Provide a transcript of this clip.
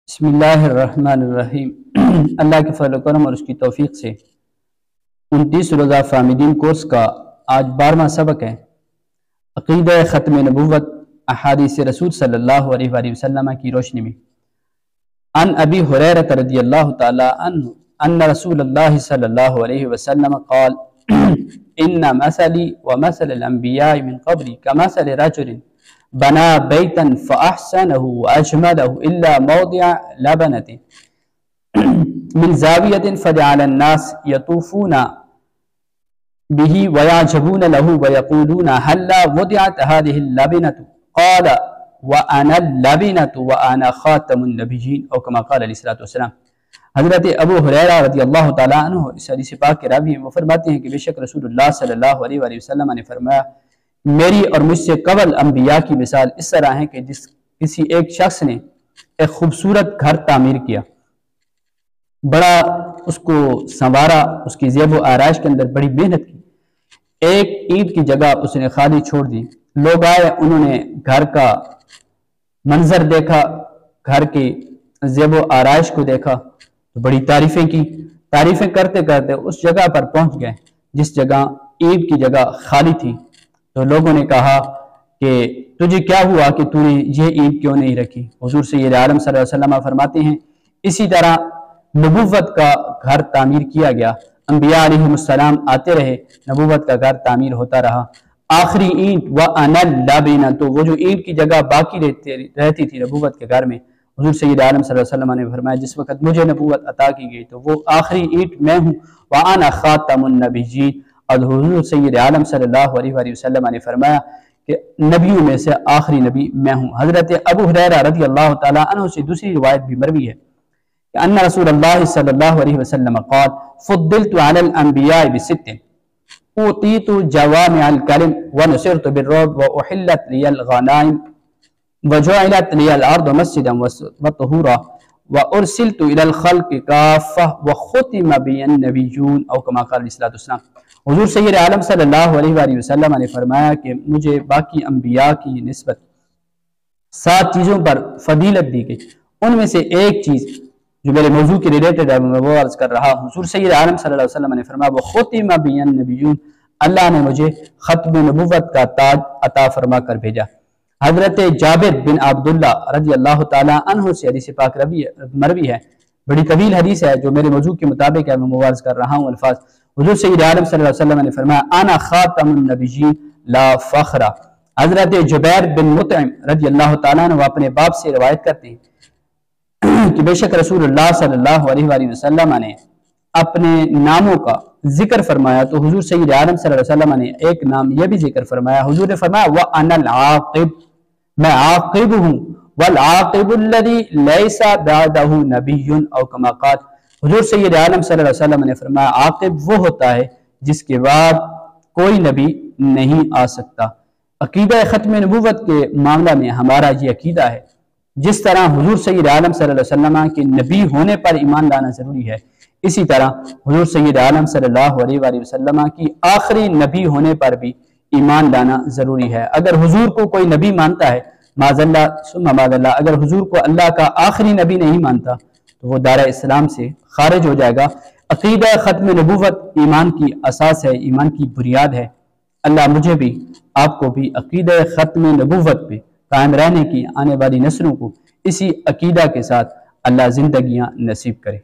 بسم اللہ الرحمن الرحیم۔ اللہ کے فضل و کرم اور اس کی توفیق سے 29 روزہ فامدین کورس کا آج 12واں سبق ہے، عقیدہ ختم نبوت احادیث رسول صلی اللہ علیہ وآلہ وسلم کی روشنی میں۔ عن ابی ہریرہ رضی اللہ تعالی عنہ ان رسول اللہ صلی اللہ علیہ وسلم قال ان مثلی ومثل الانبیاء من قبلی کمثل رجل بنا بیتا فاحسنه واجمله الا موضع لبنة من زاویة فجعل الناس يطوفون به ويعجبون له ويقولون هلا وضعت هذه اللبنة قال وانا اللبنة وانا خاتم النبيين او كما قال علیہ الصلوۃ والسلام۔ حضرت ابو ہریرہ رضی اللہ تعالیٰ عنہ اس حدیث پاک کے راوی ہیں، وہ فرماتے ہیں کہ بے شک رسول اللہ صلی اللہ علیہ وآلہ وسلم نے فرمایا، میری اور مجھ سے قبل انبیاء کی مثال اس طرح ہے کہ کسی ایک شخص نے ایک خوبصورت گھر تعمیر کیا، بڑا اس کو سنوارا، اس کی زیب و آرائش کے اندر بڑی محنت کی، ایک اینٹ کی جگہ اس نے خالی چھوڑ دی۔ لوگ آئے، انہوں نے گھر کا منظر دیکھا، گھر کی زیب و آرائش کو دیکھا تو بڑی تعریفیں کی، تعریفیں کرتے کرتے اس جگہ پر پہنچ گئے جس جگہ اینٹ کی جگہ خالی تھی۔ تو لوگوں نے کہا کہ تجھے کیا ہوا کہ تو نے یہ اینٹ کیوں نہیں رکھی؟ حضور سید عالم صلی اللہ علیہ وسلم فرماتے ہیں اسی طرح نبوت کا گھر تعمیر کیا گیا، انبیاء علیہ السلام آتے رہے، نبوت کا گھر تعمیر ہوتا رہا۔ آخری اینٹ وَأَنَا اللَّبِنَةُ، تو وہ جو اینٹ کی جگہ باقی رہتی تھی نبوت کے گھر میں، حضور سید عالم صلی اللہ علیہ وسلم نے فرمایا جس وقت مجھے نبوت عطا کی گئی تو وہ آخری اینٹ میں ہوں، وَأَنَا خَاتَمُ النَّبِيِّينَ، اور حضور سید عالم صلی اللہ علیہ وآلہ وسلم نے فرمایا کہ نبیوں میں سے آخری نبی میں ہوں۔ حضرت ابو ہریرہ رضی اللہ تعالیٰ عنہ سے دوسری روایت بھی مروی ہے کہ ان رسول اللہ صلی اللہ علیہ وسلم قال فضلت علی الانبیاء بست اوتیت جوامع الکلم ونصرت بالرعب واحلت لی الغنائم وجعلت لی الارض مسجدا وطہورا وارسلت الى الخلق کافہ وختم بی النبیون او کما قال علیہ السلام۔ حضور سید عالم صلی اللہ علیہ وآلہ وسلم نے فرمایا کہ مجھے باقی انبیاء کی نسبت 7 چیزوں پر فضیلت دی گئی، ان میں سے ایک چیز جو میرے موضوع کے ریلیٹڈ ہے میں وہ عرض کر رہا ہوں۔ حضور سید عالم صلی اللہ علیہ وسلم نے فرمایا وختم بی النبیون، اللہ نے مجھے ختم نبوت کا تاج عطا فرما کر بھیجا۔ حضرت جابر بن عبداللہ رضی اللہ تعالیٰ عنہ سے حدیث پاک مروی ہے، بڑی طویل حدیث ہے جو میرے موضوع کے مطابق ہے، میں مواز کر رہا ہوں الفاظ۔ حضور سید عالم صلی اللہ علیہ وسلم نے فرمایا انا خاتم النبیین لا فخر۔ حضرت جبیر بن مطعم رضی اللہ تعالیٰ عنہ اپنے باپ سے روایت کرتے ہیں کہ بے شک رسول اللہ صلی اللہ علیہ وآلہ وسلم نے اپنے ناموں کا ذکر فرمایا تو حضور سید عالم صلی اللہ علیہ وسلم نے ایک نام یہ بھی ذکر فرمایا۔ حضور نے فرمایا وَأَنَا الْعَاقِبُ، میں عاقب ہوں، وَالْعَاقِبُ الَّذِي لَيْسَ بَعْدَهُ نَبِيٌّ او کما قال۔ حضور سید عالم صلی اللہ علیہ وسلم نے فرمایا عاقب وہ ہوتا ہے جس کے بعد کوئی نبی نہیں آ سکتا۔ عقیدہ ختم نبوت کے معاملہ میں ہمارا یہ عقیدہ ہے، جس طرح حضور سید عالم صلی اللہ علیہ وسلم کے نبی ہونے پر ایمان لانا ضروری ہے، اسی طرح حضور سید عالم صلی اللہ علیہ وآلہ وسلم کی آخری نبی ہونے پر بھی ایمان لانا ضروری ہے۔ اگر حضور کو کوئی نبی مانتا ہے معاذ اللہ ثم معاذ اللہ، اگر حضور کو اللہ کا آخری نبی نہیں مانتا تو وہ دائرہ اسلام سے خارج ہو جائے گا۔ عقیدہ ختم نبوت ایمان کی اساس ہے، ایمان کی بنیاد ہے۔ اللہ مجھے بھی آپ کو بھی عقیدہ ختم نبوت پہ قائم رہنے کی، آنے والی نسلوں کو اسی عقیدہ کے ساتھ اللہ زندگیاں نصیب کرے۔